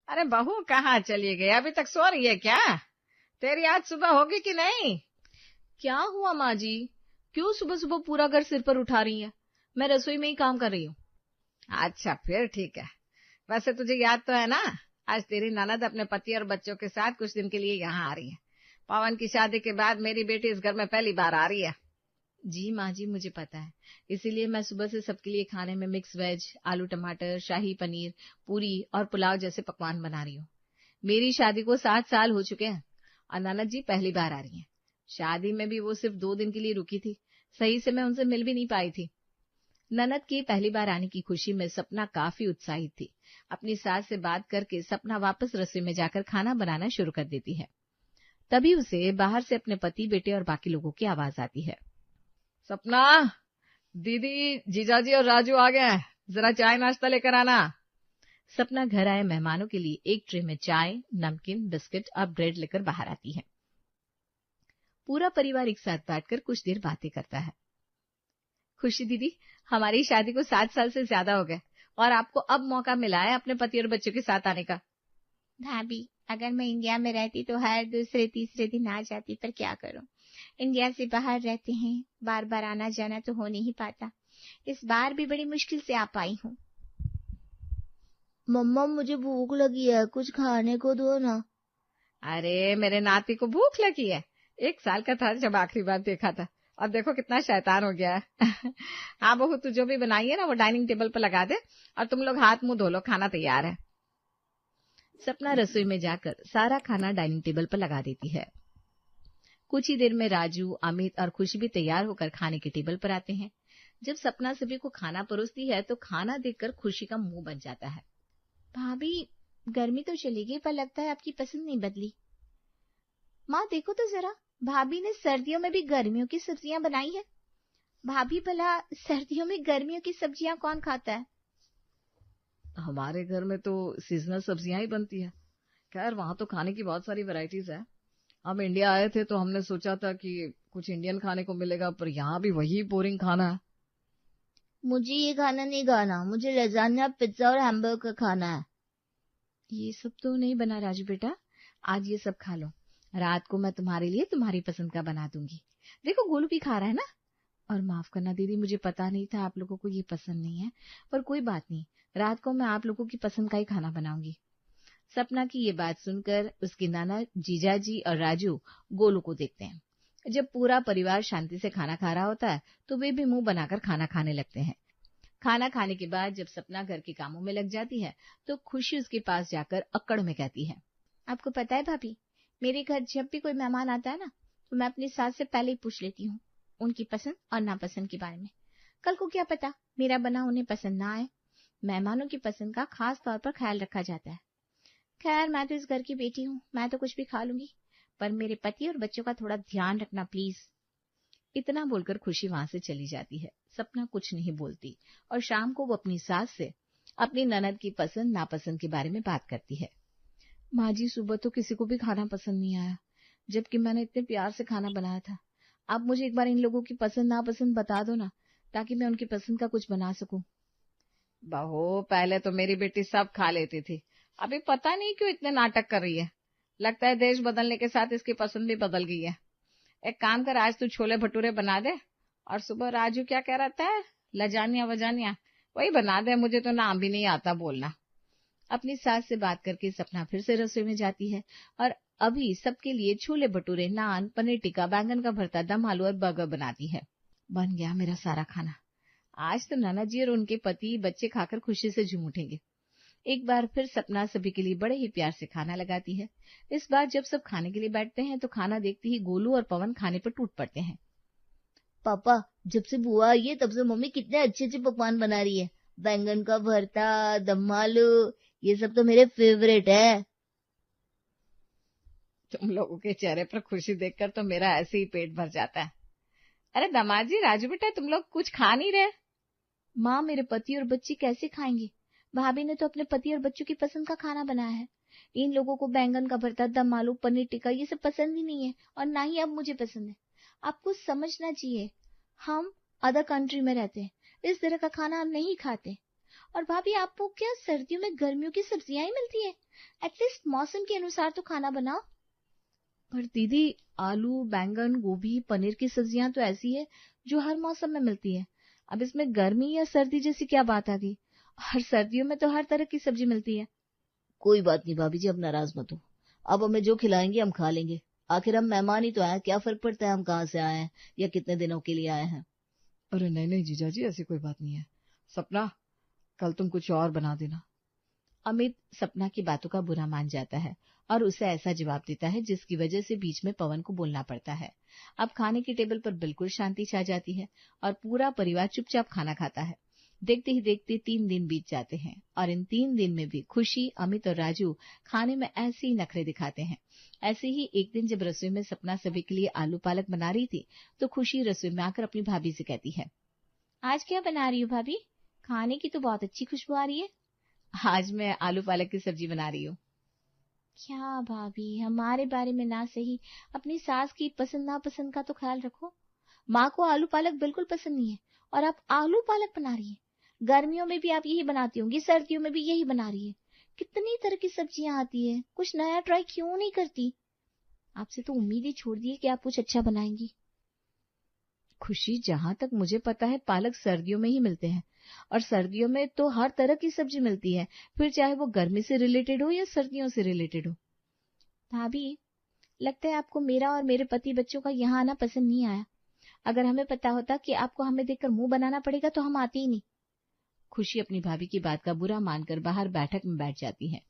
अरे बहू कहाँ चली गई? अभी तक सो रही है क्या? तेरी आज सुबह होगी कि नहीं? क्या हुआ माँ जी? क्यों सुबह सुबह पूरा घर सिर पर उठा रही है? मैं रसोई में ही काम कर रही हूँ। अच्छा फिर ठीक है। वैसे तुझे याद तो है ना, आज तेरी ननद अपने पति और बच्चों के साथ कुछ दिन के लिए यहाँ आ रही है। पवन की शादी के बाद मेरी बेटी इस घर में पहली बार आ रही है। जी माँ जी, मुझे पता है। इसीलिए मैं सुबह से सबके लिए खाने में मिक्स वेज, आलू टमाटर, शाही पनीर, पूरी और पुलाव जैसे पकवान बना रही हूँ। मेरी शादी को 7 साल हो चुके हैं और ननद जी पहली बार आ रही हैं। शादी में भी वो सिर्फ 2 दिन के लिए रुकी थी। सही से मैं उनसे मिल भी नहीं पाई थी। ननद की पहली बार आने की खुशी में सपना काफी उत्साहित थी। अपनी सास से बात करके सपना वापस रसोई में जाकर खाना बनाना शुरू कर देती है। तभी उसे बाहर से अपने पति, बेटे और बाकी लोगों की आवाज आती है। सपना, दीदी, जीजाजी और राजू आ गए हैं, जरा चाय नाश्ता लेकर आना। सपना घर आए मेहमानों के लिए एक ट्रे में चाय, नमकीन, बिस्किट और ब्रेड लेकर बाहर आती है। पूरा परिवार एक साथ बैठकर कुछ देर बातें करता है। खुशी दीदी, हमारी शादी को 7 साल से ज्यादा हो गए और आपको अब मौका मिला है अपने पति और बच्चों के साथ आने का। भाभी, अगर मैं इंडिया में रहती तो हर दूसरे तीसरे दिन आ जाती, पर क्या करूं, इंडिया से बाहर रहते हैं, बार बार आना जाना तो हो नहीं पाता। इस बार भी बड़ी मुश्किल से आ पाई हूँ। मम्मा, मुझे भूख लगी है, कुछ खाने को दो ना। अरे मेरे नाती को भूख लगी है? 1 साल का था जब आखिरी बार देखा था, और देखो कितना शैतान हो गया है। हाँ बहू, तू जो भी बनाई है ना वो डाइनिंग टेबल पर लगा दे, और तुम लोग हाथ मुंह धो लो, खाना तैयार है। सपना रसोई में जाकर सारा खाना डाइनिंग टेबल पर लगा देती है। कुछ ही देर में राजू, अमित और खुशी भी तैयार होकर खाने के टेबल पर आते हैं। जब सपना सभी को खाना परोसती है तो खाना देखकर खुशी का मुंह बन जाता है। भाभी, गर्मी तो चली गई, पर लगता है आपकी पसंद नहीं बदली। माँ देखो तो जरा, भाभी ने सर्दियों में भी गर्मियों की सब्जियां बनाई है। भाभी, भला सर्दियों में गर्मियों की सब्जियां कौन खाता है? हमारे घर में तो सीजनल सब्जियां ही बनती है। खैर वहां तो खाने की बहुत सारी वैरायटीज है। हम इंडिया आए थे तो हमने सोचा था कि कुछ इंडियन खाने को मिलेगा, पर यहाँ भी वही बोरिंग खाना है। मुझे ये खाना नहीं खाना, मुझे लजानिया, पिज्जा और हैमबर्गर खाना है। ये सब तो नहीं बना राजू बेटा, आज ये सब खा लो। रात को मैं तुम्हारे लिए तुम्हारी पसंद का बना दूंगी। देखो गोलू भी खा रहा है ना। और माफ करना दीदी, मुझे पता नहीं था आप लोगों को ये पसंद नहीं है, पर कोई बात नहीं, रात को मैं आप लोगों की पसंद का ही खाना बनाऊंगी। सपना की ये बात सुनकर उसकी नाना, जीजाजी और राजू गोलू को देखते हैं। जब पूरा परिवार शांति से खाना खा रहा होता है तो वे भी मुंह बनाकर खाना खाने लगते हैं। खाना खाने के बाद जब सपना घर के कामों में लग जाती है तो खुशी उसके पास जाकर अक्कड़ में कहती है। आपको पता है भाभी, मेरे घर जब भी कोई मेहमान आता है ना, तो मैं अपनी सास से पहले ही पूछ लेती हूँ उनकी पसंद और नापसंद के बारे में। कल को क्या पता मेरा बना उन्हें पसंद ना आए। मेहमानों की पसंद का खास तौर पर ख्याल रखा जाता है। खैर, मैं तो इस घर की बेटी हूँ, मैं तो कुछ भी खा लूंगी, पर मेरे पति और बच्चों का थोड़ा ध्यान रखना प्लीज। इतना बोलकर खुशी वहां से चली जाती है। सपना कुछ नहीं बोलती और शाम को वो अपनी सास से अपनी ननद की पसंद नापसंद के बारे में बात करती है। माँ जी, सुबह तो किसी को भी खाना पसंद नहीं आया, जबकि मैंने इतने प्यार से खाना बनाया था। आप मुझे एक बार इन लोगों की पसंद नापसंद बता दो ना, ताकि मैं उनकी पसंद का कुछ बना सकूं। बहू, पहले तो मेरी बेटी सब खा लेती थी, अभी पता नहीं क्यों इतने नाटक कर रही है। लगता है देश बदलने के साथ इसकी पसंद भी बदल गई है। एक काम कर, आज तू छोले भटूरे बना दे, और सुबह राजू क्या कह रहा था, लजानिया वजानिया, वही बना दे। मुझे तो नाम भी नहीं आता बोलना। अपनी सास से बात करके सपना फिर से रसोई में जाती है और अभी सबके लिए छोले भटूरे, नान, पनीर टिक्का, बैंगन का भरता, दम आलू और बर्गर बनाती है। बन गया मेरा सारा खाना। आज तो नाना जी और उनके पति, बच्चे खाकर खुशी से झूम उठेंगे। एक बार फिर सपना सभी के लिए बड़े ही प्यार से खाना लगाती है। इस बार जब सब खाने के लिए बैठते हैं तो खाना देखते ही गोलू और पवन खाने पर टूट पड़ते हैं। पापा, जब से बुआ आई है तब से मम्मी कितने अच्छे अच्छे पकवान बना रही है। बैंगन का भरता, दम आलू, ये सब तो मेरे फेवरेट है। तुम लोगों के चेहरे पर खुशी देखकर तो मेरा ऐसे ही पेट भर जाता है। अरे दामाजी, राजू बेटा, तुम लोग कुछ खा नहीं रहे? माँ, मेरे पति और बच्चे कैसे खाएंगे? भाभी ने तो अपने पति और बच्चों की पसंद का खाना बनाया है। इन लोगों को बैंगन का भरता, दम आलू, पनीर टिक्का ये सब पसंद ही नहीं है, और ना ही अब मुझे पसंद है। आपको समझना चाहिए, हम अदर कंट्री में रहते हैं, इस तरह का खाना हम नहीं खाते। और भाभी आपको क्या सर्दियों में गर्मियों की सब्जियां ही मिलती है? एटलीस्ट मौसम के अनुसार तो खाना बनाओ। पर दीदी, आलू, बैंगन, गोभी, पनीर की सब्जियां तो ऐसी है जो हर मौसम में मिलती है। अब इसमें गर्मी या सर्दी जैसी क्या बात आ गई? हर सर्दियों में तो हर तरह की सब्जी मिलती है। कोई बात नहीं भाभी जी, अब नाराज मत हो। अब हमें जो खिलाएंगे हम खा लेंगे। आखिर हम मेहमान ही तो आए, क्या फर्क पड़ता है हम कहाँ से आए हैं या कितने दिनों के लिए आए हैं। अरे नहीं नहीं जीजा जी, ऐसी कोई बात नहीं है। सपना, कल तुम कुछ और बना देना। अमित सपना की बातों का बुरा मान जाता है और उसे ऐसा जवाब देता है जिसकी वजह से बीच में पवन को बोलना पड़ता है। अब खाने की टेबल पर बिल्कुल शांति छा जाती है और पूरा परिवार चुपचाप खाना खाता है। देखते ही देखते 3 दिन बीत जाते हैं और इन 3 दिन में भी खुशी, अमित और राजू खाने में ऐसे ही नखरे दिखाते हैं। ऐसे ही एक दिन जब रसोई में सपना सभी के लिए आलू पालक बना रही थी तो खुशी रसोई में आकर अपनी भाभी से कहती है, आज क्या बना रही हो भाभी? खाने की तो बहुत अच्छी खुशबू आ रही है। आज मैं आलू पालक की सब्जी बना रही हूँ। क्या भाभी, हमारे बारे में ना सही अपनी सास की पसंद नापसंद का तो ख्याल रखो। माँ को आलू पालक बिल्कुल पसंद नहीं है और आप आलू पालक बना रही है। गर्मियों में भी आप यही बनाती होंगी, सर्दियों में भी यही बना रही है। कितनी तरह की सब्जियां आती है, कुछ नया ट्राई क्यों नहीं करती? आपसे तो उम्मीद ही छोड़ दी है कि आप कुछ अच्छा बनाएंगी। खुशी, जहां तक मुझे पता है पालक सर्दियों में ही मिलते हैं और सर्दियों में तो हर तरह की सब्जी मिलती है, फिर चाहे वो गर्मी से रिलेटेड हो या सर्दियों से रिलेटेड हो। भाभी, लगता है आपको मेरा और मेरे पति बच्चों का यहाँ आना पसंद नहीं आया। अगर हमें पता होता कि आपको हमें देखकर मुंह बनाना पड़ेगा तो हम आते ही नहीं। खुशी अपनी भाभी की बात का बुरा मानकर बाहर बैठक में बैठ जाती है।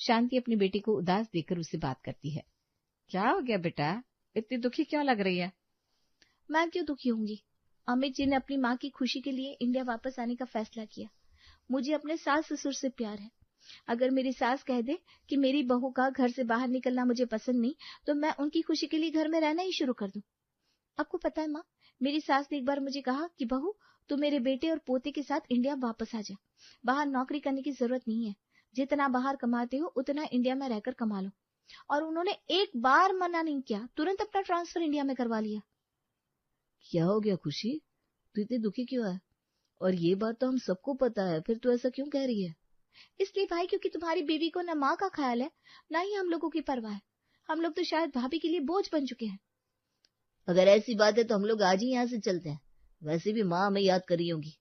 शांति अपनी बेटी को उदास देखकर उससे बात करती है। क्या हो गया बेटा, इतनी दुखी क्यों लग रही है? मैं क्यों दुखी होंगी? अमित जी ने अपनी माँ की खुशी के लिए इंडिया वापस आने का फैसला किया। मुझे अपने सास ससुर से प्यार है। अगर मेरी सास कह दे कि मेरी बहू का घर से बाहर निकलना मुझे पसंद नहीं, तो मैं उनकी खुशी के लिए घर में रहना ही शुरू कर दूं। आपको पता है माँ, मेरी सास ने एक बार मुझे कहा कि बहू, तू मेरे बेटे और पोते के साथ इंडिया वापस आ जा। बाहर नौकरी करने की जरूरत नहीं है। जितना बाहर कमाते हो उतना इंडिया में रहकर कमा लो। और उन्होंने एक बार मना नहीं किया, तुरंत अपना ट्रांसफर इंडिया में करवा लिया। क्या हो गया खुशी, तू इतनी दुखी क्यों है? और ये बात तो हम सबको पता है, फिर तू ऐसा क्यों कह रही है? इसलिए भाई, क्योंकि तुम्हारी बेबी को न माँ का ख्याल है, न ही हम लोगों की परवाह है। हम लोग तो शायद भाभी के लिए बोझ बन चुके हैं। अगर ऐसी बात है तो हम लोग आज ही यहाँ से चलते हैं। वैसे भी माँ हमें याद कर रही होगी।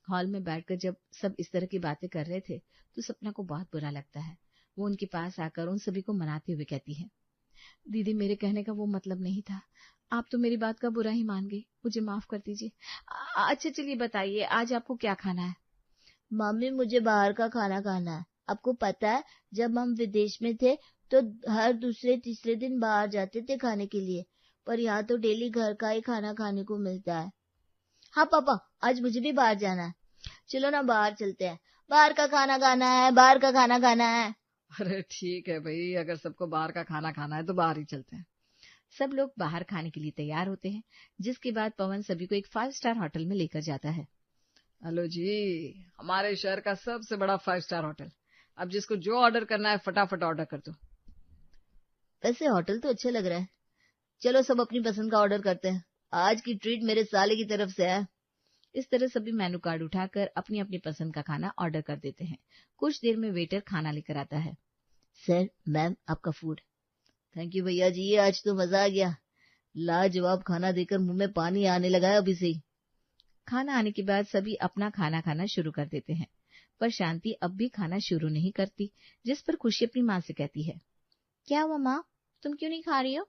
हॉल में बैठकर जब सब इस तरह की बातें कर रहे थे तो सपना को बहुत बुरा लगता है। वो उनके पास आकर उन सभी को मनाते हुए कहती है, दीदी, मेरे कहने का वो मतलब नहीं था। आप तो मेरी बात का बुरा ही मान गई, मुझे माफ कर दीजिए। अच्छा चलिए बताइए, आज आपको क्या खाना है? मम्मी, मुझे बाहर का खाना खाना है। आपको पता है, जब हम विदेश में थे तो हर दूसरे तीसरे दिन बाहर जाते थे खाने के लिए, पर यहाँ तो डेली घर का ही खाना खाने को मिलता है। हाँ पापा, आज मुझे भी बाहर जाना है। चलो ना बाहर चलते हैं। बाहर का खाना खाना है, बाहर का खाना खाना है। अरे ठीक है भाई, अगर सबको बाहर का खाना खाना है तो बाहर ही चलते हैं। सब लोग बाहर खाने के लिए तैयार होते हैं, जिसके बाद पवन सभी को एक 5 स्टार होटल में लेकर जाता है। हेलो जी, हमारे शहर का सबसे बड़ा 5 स्टार होटल। अब जिसको जो ऑर्डर करना है फटाफट ऑर्डर कर दो। वैसे होटल तो अच्छा लग रहा है। चलो सब अपनी पसंद का ऑर्डर करते हैं। आज की ट्रीट मेरे साले की तरफ से है। इस तरह सभी मेनू कार्ड उठाकर अपनी अपनी पसंद का खाना ऑर्डर कर देते हैं। कुछ देर में वेटर खाना लेकर आता है। सर, मैम, आपका फूड। थैंक यू भैया जी, आज तो मजा आ गया। लाजवाब खाना देकर मुंह में पानी आने लगा है अभी से ही। खाना आने के बाद सभी अपना खाना खाना शुरू कर देते हैं, पर शांति अब भी खाना शुरू नहीं करती, जिस पर खुशी अपनी माँ से कहती है, क्या हुआ माँ, तुम क्यों नहीं खा रही हो?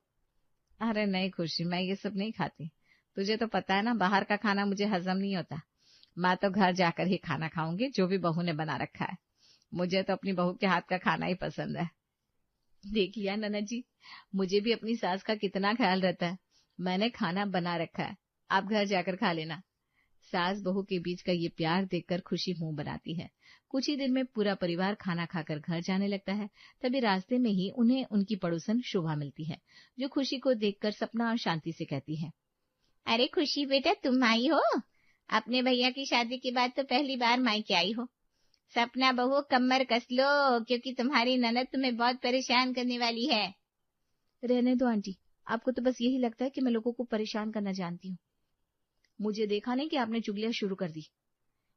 अरे नहीं खुशी, मैं ये सब नहीं खाती। तुझे तो पता है ना, बाहर का खाना मुझे हजम नहीं होता। मैं तो घर जाकर ही खाना खाऊंगी, जो भी बहू ने बना रखा है। मुझे तो अपनी बहू के हाथ का खाना ही पसंद है। देख लिया ननद जी, मुझे भी अपनी सास का कितना ख्याल रहता है। मैंने खाना बना रखा है, आप घर जाकर खा लेना। सास बहू के बीच का ये प्यार देखकर खुशी मुंह बनाती है। कुछ ही देर में पूरा परिवार खाना खाकर घर जाने लगता है। तभी रास्ते में ही उन्हें उनकी पड़ोसन शोभा मिलती है, जो खुशी को देखकर सपना और शांति से कहती है, अरे खुशी बेटा, तुम आई हो? अपने भैया की शादी के बाद तो पहली बार मायके आई हो। सपना बहू, कमर कस लो, क्योंकि तुम्हारी ननद तुम्हें बहुत परेशान करने वाली है। रहने दो आंटी, आपको तो बस यही लगता है कि मैं लोगों को परेशान करना जानती हूँ। मुझे देखा नहीं कि आपने चुगलियां शुरू कर दी।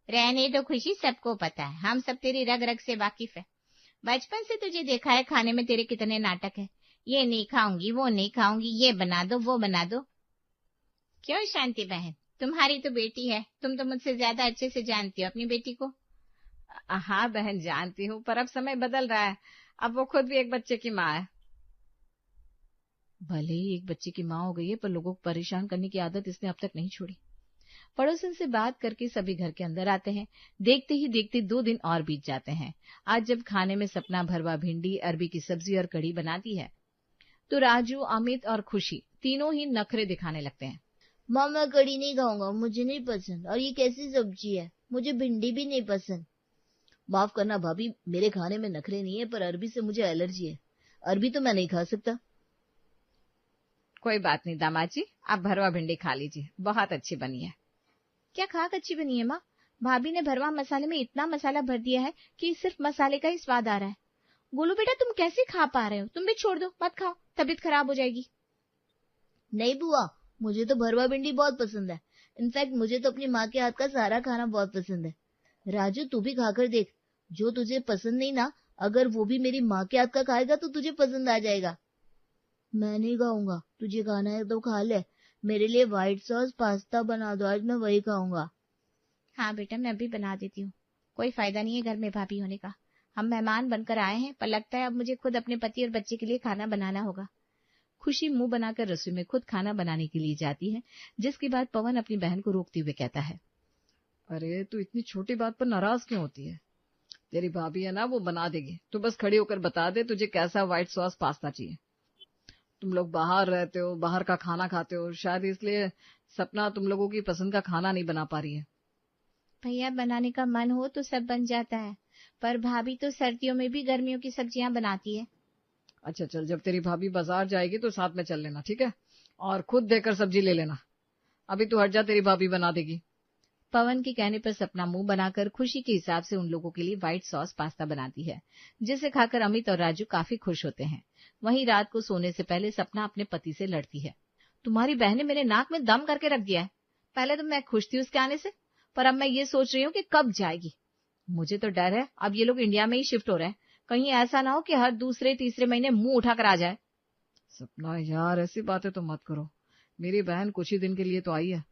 रहने दो खुशी, सबको पता है, हम सब तेरी रग रग से वाकिफ है। बचपन से तुझे देखा है खाने में तेरे कितने नाटक है। ये नहीं खाऊंगी, वो नहीं खाऊंगी, ये बना दो, वो बना दो। क्यों शांति बहन, तुम्हारी तो बेटी है, तुम तो मुझसे ज्यादा अच्छे से जानती हो अपनी बेटी को। हाँ बहन जानती हूँ, पर अब समय बदल रहा है, अब वो खुद भी एक बच्चे की माँ है। भले ही एक बच्चे की माँ हो गई है, पर लोगों को परेशान करने की आदत इसने अब तक नहीं छोड़ी। पड़ोसन से बात करके सभी घर के अंदर आते हैं। देखते ही देखते 2 दिन और बीत जाते हैं। आज जब खाने में सपना भरवा भिंडी, अरबी की सब्जी और कढ़ी बनाती है, तो राजू, अमित और खुशी तीनों ही नखरे दिखाने लगते हैं। माँ मैं कढ़ी नहीं खाऊंगा, मुझे नहीं पसंद, और ये कैसी सब्जी है, मुझे भिंडी भी नहीं पसंद। माफ करना भाभी, मेरे खाने में नखरे नहीं है, पर अरबी से मुझे एलर्जी है, अरबी तो मैं नहीं खा सकता। कोई बात नहीं दामाद जी, आप भरवा भिंडी खा लीजिए, बहुत अच्छी बनी है। क्या खाक अच्छी बनी है माँ? भाभी ने भरवा मसाले में इतना मसाला भर दिया है कि सिर्फ मसाले का ही स्वाद आ रहा है। गोलू बेटा तुम कैसे खा पा रहे हो? तुम भी छोड़ दो, मत खाओ, तबीयत खराब हो जाएगी। नहीं बुआ, मुझे तो भरवा भिंडी बहुत पसंद है। इनफैक्ट मुझे तो अपनी माँ के हाथ का सारा खाना बहुत पसंद है। राजू तू भी खाकर देख, जो तुझे पसंद नहीं ना, अगर वो भी मेरी माँ के हाथ का खाएगा तो तुझे पसंद आ जाएगा। मैं नहीं खाऊंगा, तुझे खाना है तो खा ले, मेरे लिए व्हाइट सॉस पास्ता बना दो, आज मैं वही खाऊंगा। हाँ बेटा मैं भी बना देती हूँ, कोई फायदा नहीं है घर में भाभी होने का। हम मेहमान बनकर आए हैं, पर लगता है अब मुझे खुद अपने पति और बच्चे के लिए खाना बनाना होगा। खुशी मुंह बनाकर रसोई में खुद खाना बनाने के लिए जाती है, जिसके बाद पवन अपनी बहन को रोकते हुए कहता है, अरे तू इतनी छोटी बात पर नाराज क्यों होती है? तेरी भाभी है ना, वो बना देगी, तू बस खड़ी होकर बता दे तुझे कैसा व्हाइट सॉस पास्ता चाहिए। तुम लोग बाहर रहते हो, बाहर का खाना खाते हो, शायद इसलिए सपना तुम लोगों की पसंद का खाना नहीं बना पा रही है। भैया बनाने का मन हो तो सब बन जाता है, पर भाभी तो सर्दियों में भी गर्मियों की सब्जियां बनाती है। अच्छा चल, जब तेरी भाभी बाजार जाएगी तो साथ में चल लेना, ठीक है? और खुद देकर सब्जी ले लेना। अभी तू हट जा, तेरी भाभी बना देगी। पवन के कहने पर सपना मुंह बनाकर खुशी के हिसाब से उन लोगों के लिए व्हाइट सॉस पास्ता बनाती है, जिसे खाकर अमित और राजू काफी खुश होते हैं। वहीं रात को सोने से पहले सपना अपने पति से लड़ती है, तुम्हारी बहन ने मेरे नाक में दम करके रख दिया है। पहले तो मैं खुश थी उसके आने से, पर अब मैं ये सोच रही हूँ कि कब जाएगी। मुझे तो डर है अब ये लोग इंडिया में ही शिफ्ट हो रहे हैं, कहीं ऐसा ना हो कि हर दूसरे तीसरे महीने मुंह उठाकर आ जाए। सपना यार ऐसी बातें तो मत करो, मेरी बहन कुछ ही दिन के लिए तो आई है।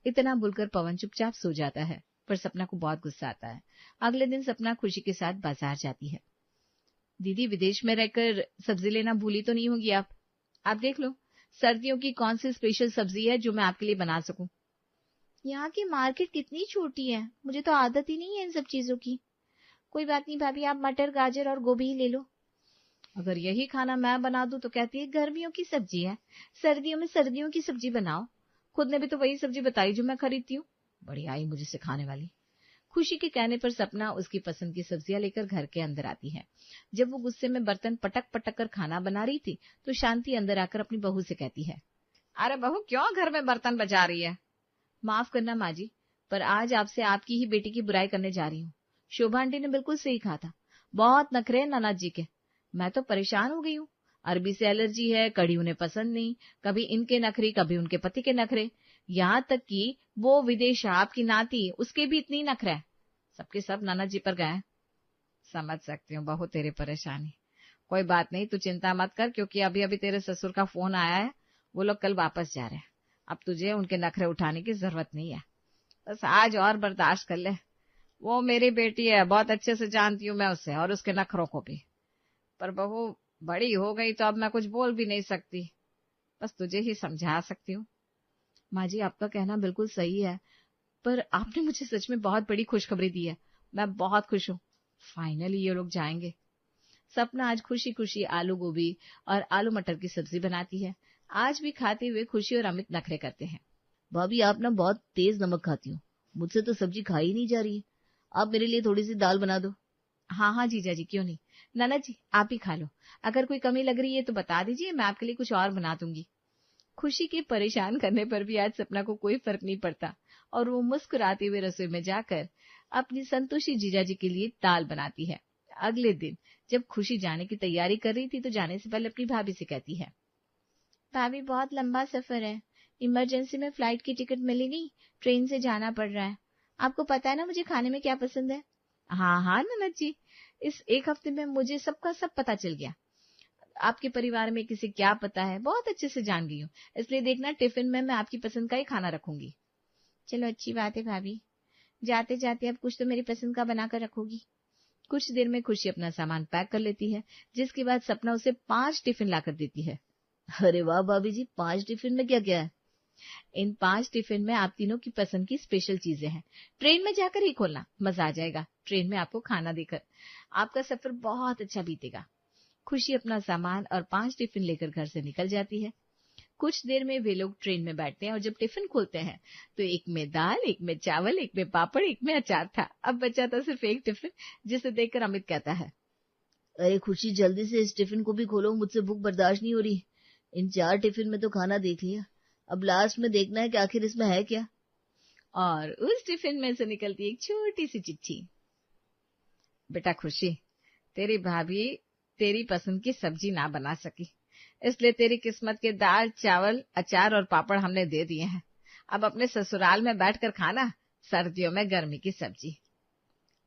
इतना बोलकर पवन चुपचाप सो जाता है, पर सपना को बहुत गुस्सा आता है। अगले दिन सपना खुशी के साथ बाजार जाती है। दीदी विदेश में रहकर सब्जी लेना भूली तो नहीं होगी आप देख लो सर्दियों की कौन सी स्पेशल सब्जी है जो मैं आपके लिए बना सकूं। यहाँ की मार्केट कितनी छोटी है, मुझे तो आदत ही नहीं है इन सब चीजों की। कोई बात नहीं भाभी, आप मटर गाजर और गोभी ही ले लो। अगर यही खाना मैं बना दूं तो कहती है गर्मियों की सब्जी है, सर्दियों में सर्दियों की सब्जी बनाओ। खुद ने भी तो वही सब्जी बताई जो मैं खरीदती हूँ, बड़ी आई मुझे सिखाने वाली। खुशी के कहने पर सपना उसकी पसंद की सब्जियां लेकर घर के अंदर आती है। जब वो गुस्से में बर्तन पटक पटक कर खाना बना रही थी तो शांति अंदर आकर अपनी बहू से कहती है, अरे बहू क्यों घर में बर्तन बजा रही है? माफ करना माँ जी, पर आज आपसे आपकी ही बेटी की बुराई करने जा रही हूँ। शोभा आंटी ने बिल्कुल सही कहा था, बहुत नखरे हैं ननद जी के। मैं तो परेशान हो गई हूँ, अरबी से एलर्जी है, कढ़ी उन्हें पसंद नहीं, कभी इनके नखरे कभी उनके पति के नखरे, यहाँ तक कि वो विदेश आपकी नाती उसके भी इतनी नखरा है। सबके सब ननद जी पर गए। समझ सकती हूँ बहू तेरी परेशानी, कोई बात नहीं, तू चिंता मत कर, क्योंकि अभी अभी तेरे ससुर का फोन आया है, वो लोग कल वापस जा रहे हैं। अब तुझे उनके नखरे उठाने की जरूरत नहीं है, बस आज और बर्दाश्त कर ले। वो मेरी बेटी है, बहुत अच्छे से जानती हूँ मैं उसे और उसके नखरों को भी, पर बहू बड़ी हो गई तो अब मैं कुछ बोल भी नहीं सकती, बस तुझे ही समझा सकती हूँ। माँ जी आपका कहना बिल्कुल सही है, पर आपने मुझे सच में बहुत बड़ी खुशखबरी दी है, मैं बहुत खुश हूँ। फाइनली ये लोग जाएंगे। सपना आज खुशी खुशी आलू गोभी और आलू मटर की सब्जी बनाती है। आज भी खाते हुए खुशी और अमित नखरे करते हैं। भाभी आप ना बहुत तेज नमक खाती हो, मुझसे तो सब्जी खाई नहीं जा रही है, आप मेरे लिए थोड़ी सी दाल बना दो। हाँ हाँ जीजा जी, क्यों नहीं। नाना जी आप ही खा लो, अगर कोई कमी लग रही है तो बता दीजिए, मैं आपके लिए कुछ और बना दूंगी। खुशी के परेशान करने पर भी आज सपना को कोई फर्क नहीं पड़ता और वो मुस्कुराते हुए रसोई में जाकर अपनी संतोषी जीजा जी के लिए दाल बनाती है। अगले दिन जब खुशी जाने की तैयारी कर रही थी तो जाने से पहले अपनी भाभी से कहती है, भाभी बहुत लंबा सफर है, इमरजेंसी में फ्लाइट की टिकट मिली नहीं, ट्रेन से जाना पड़ रहा है। आपको पता है ना मुझे खाने में क्या पसंद है? हाँ हाँ ननद जी, इस एक हफ्ते में मुझे सबका सब पता चल गया। आपके परिवार में किसे क्या पता है बहुत अच्छे से जान गई हूँ, इसलिए देखना टिफिन में मैं आपकी पसंद का ही खाना रखूंगी। चलो अच्छी बात है भाभी, जाते जाते अब कुछ तो मेरी पसंद का बनाकर रखोगी। कुछ देर में खुशी अपना सामान पैक कर लेती है, जिसके बाद सपना उसे 5 टिफिन लाकर देती है। अरे वाह भाभी जी, 5 टिफिन में क्या क्या है? इन 5 टिफिन में आप तीनों की पसंद की स्पेशल चीजें हैं। ट्रेन में जाकर ही खोलना, मजा आ जाएगा ट्रेन में आपको खाना देकर। आपका सफर बहुत अच्छा बीतेगा। खुशी अपना सामान और 5 टिफिन लेकर घर से निकल जाती है। कुछ देर में वे लोग ट्रेन में बैठते हैं और जब टिफिन खोलते हैं तो एक में दाल, एक में चावल, एक में पापड़, एक में अचार था। अब बचा था सिर्फ एक टिफिन, जिसे देखकर अमित कहता है, अरे खुशी, जल्दी से इस टिफिन को भी खोलो, मुझसे भूख बर्दाश्त नहीं हो रही। इन 4 टिफिन में तो खाना देख लिया, अब लास्ट में देखना है कि आखिर इसमें है क्या। और उस टिफिन में से निकलती एक छोटी सी चिट्ठी। बेटा खुशी, तेरी भाभी तेरी पसंद की सब्जी ना बना सकी, इसलिए तेरी किस्मत के दाल, चावल, अचार और पापड़ हमने दे दिए हैं। अब अपने ससुराल में बैठकर खाना, सर्दियों में गर्मी की सब्जी।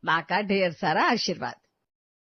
माँ का ढेर सारा आशीर्वाद।